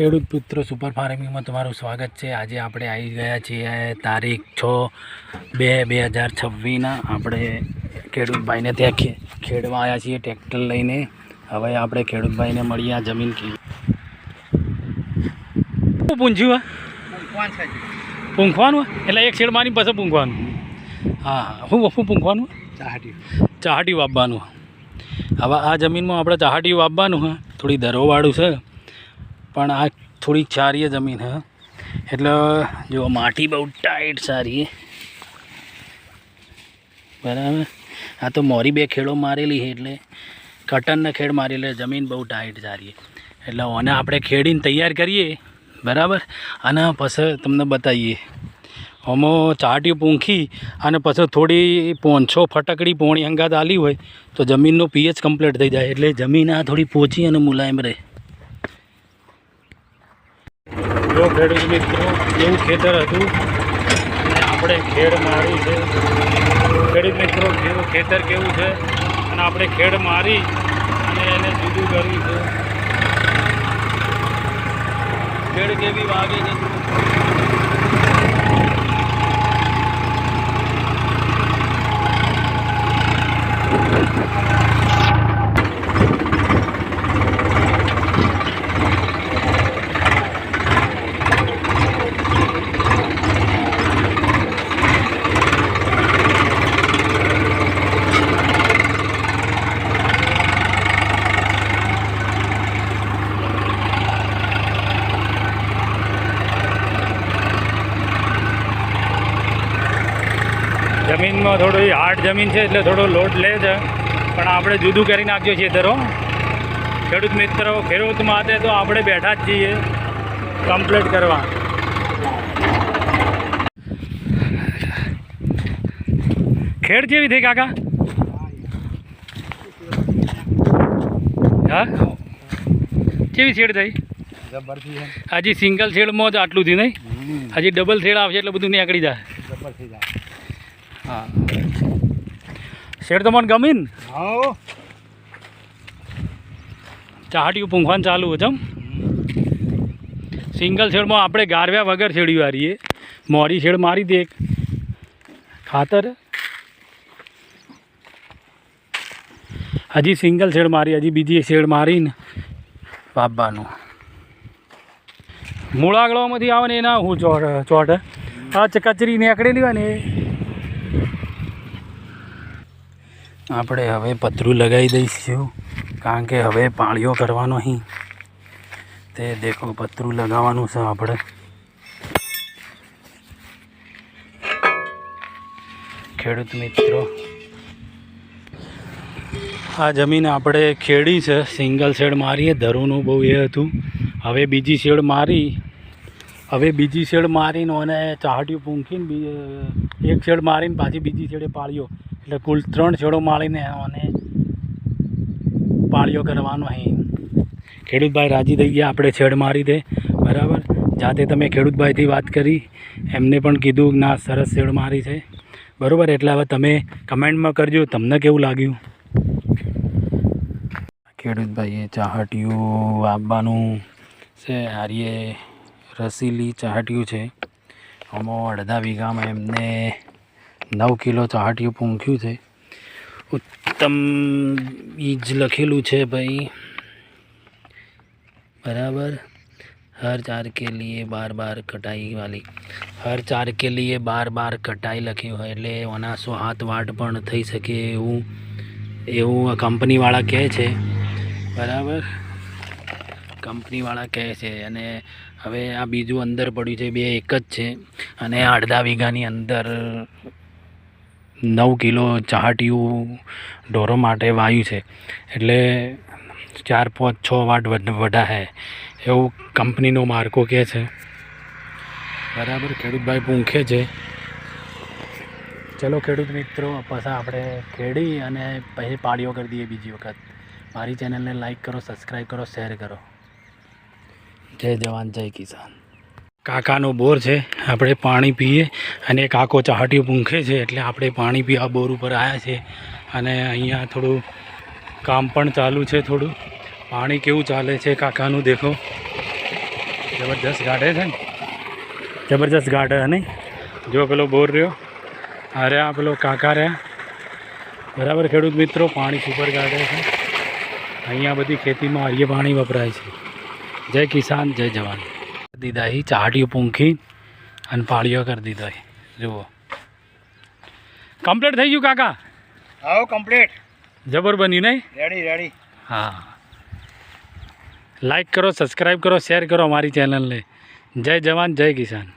ખેડૂત પુત્ર સુપર ફાર્મિંગમાં તમારું સ્વાગત છે। આજે આપણે આવી ગયા છીએ તારીખ 6/2/2026 આપણે ખેડૂતભાઈને ત્યાં ખેડવા આવ્યા છીએ ટ્રેક્ટર લઈને। હવે આપણે ખેડૂતભાઈને મળીએ આ જમીન શું પૂંછ્યું પૂંખવાનું એટલે એક શેડ મારી પછી પૂંખવાનું। હા શું પૂંખવાનું ચાહાટી વાવવાનું। હવે આ જમીનમાં આપણે ચાહાટી વાવવાનું હા થોડી દરોવાળું છે પણ આ થોડી સારી જમીન હે એટલે જો માટી બહુ ટાઈટ સારી બરાબર। આ તો મોરી બે ખેડો મારેલી છે એટલે કટનને ખેડ મારેલી જમીન બહુ ટાઈટ સારી એટલે આને આપણે ખેડીને તૈયાર કરીએ બરાબર અને પછી તમને બતાવીએ। આમાં ચાટી પૂંખી અને પછી થોડી 5-6 ફટકડી પોણી અંગાત આલી હોય તો જમીનનો પીએચ કમ્પ્લીટ થઈ જાય એટલે જમીન આ થોડી પોચી અને મુલાયમ રહે। જો ખેડૂત મિત્રો એવું ખેતર હતું અને આપણે ખેડ મારી છે। ખેડૂત મિત્રો જેવું ખેતર કેવું છે અને આપણે ખેડ મારી અને એને જુદું કર્યું છે। ખેડ કેવી વાગે છે જમીનમાં થોડી હાર્ડ જમીન છે એટલે થોડો લોડ લે છે પણ આપણે જુદું કરી નાખ્યો છીએ ધરો। ખેડૂત મિત્રો ખેડૂત માટે તો આપણે બેઠા જ છીએ કમ્પ્લીટ કરવા। ખેડ કેવી થઈ કાકા હા કેવી શેડ થઈ હજી સિંગલ શેડમાં જ આટલું થયું નહીં હજી ડબલ શેડ આવશે એટલે બધું નીકળી જાય। હા શેડ તો મને ગમી ને ચાહાટીયું પૂંખવાનું ચાલુ છે સિંગલ શેડમાં આપણે ગારવ્યા વગર શેડી વારીએ મોરી શેડ મારી દે ખાતર હજી સિંગલ શેડ મારી હજી બીજી શેડ મારીને વાવવાનું। મૂળાગળોમાંથી આવે ને એના હું ચોટ આ કચરી નીકળેલી હોય ને આપણે હવે પતરું લગાવી દઈશું કારણ કે હવે પાળીઓ કરવાનો અહીં તે દેખો પતરું લગાવવાનું છે આપણે। ખેડૂત મિત્રો આ જમીન આપણે ખેડી છે સિંગલ શેડ મારીએ ધરુનું બહુ એ હતું હવે બીજી શેડ મારીને અને ચાહટીયું પૂંખીને એક શેડ મારીને પાછી બીજી શેડે પાળીઓ એટલે કુલ 3 શેડો મારીને અને પાળીઓ કરવાનો અહીં। ખેડૂતભાઈ રાજી થઈ ગયા આપણે શેડ મારી દે બરાબર। જાતે તમે ખેડૂતભાઈથી વાત કરી એમને પણ કીધું ના સરસ શેડ મારી છે બરાબર। એટલે હવે તમે કમેન્ટમાં કરજો તમને કેવું લાગ્યું। ખેડૂતભાઈએ ચાહટીયું આપવાનું છે હારીએ રસીલી ચાહટીયું છે આમાં અડધા વીઘામાં એમને 9 કિલો ચાહટીયું પૂંખ્યું છે। उत्तम बीज लखेलू है भाई बराबर। हर चार के लिए बार बार कटाई वाली हर चार के लिए बार बार कटाई लख्યું હોય એટલે ઓના 100 હાથ વાટ પણ થઈ શકે એવું કંપનીવાળા કહે છે બરાબર। કંપનીવાળા કહે છે અને હવે આ બીજું અંદર પડ્યું છે બે એક જ છે અને અડધા વીઘાની અંદર 9 કિલો ચાહટીયું ઢોરો માટે વાયુ છે એટલે 4-5-6 વાટ વડા હે એવું કંપનીનો માર્કો કહે છે બરાબર। ખેડૂતભાઈ પૂંખે છે ચલો ખેડૂત મિત્રો પાછા આપણે ખેડી અને પછી પાળીઓ કરી દઈએ બીજી વખત। મારી ચેનલને લાઈક કરો સબસ્ક્રાઈબ કરો શેર કરો। જય જવાન જય કિસાન। કાકાનો બોર છે આપણે પાણી પીએ અને કાકો ચાહટીયું પૂંખે છે એટલે આપણે પાણી પીવા બોર ઉપર આવ્યા છે અને અહીંયા થોડું કામ પણ ચાલુ છે થોડું પાણી કેવું ચાલે છે કાકાનું દેખો। જબરજસ્ત ગાઢે છે ને, જબરજસ્ત ગાઢે હે નહીં. જો પેલો બોર રહ્યો, અરે આ પેલો કાકા રહ્યા. બરાબર ખેડૂત મિત્રો, પાણી સુપર ગાઢે છે. અહીંયા બધી ખેતીમાં આર્ય પાણી વપરાય છે. જય કિસાન જય જવાન. દીધા હી ચાટીઓ પૂંખી અને પાળીઓ કરી દીધો હી. જુઓ કમ્પ્લીટ થઈ ગયું કાકા? આવો કમ્પ્લીટ. જબર બન્યું નહીં? Ready ready. હા, લાઈક કરો, સબસ્ક્રાઈબ કરો, શેર કરો અમારી ચેનલને. જય જવાન જય કિસાન.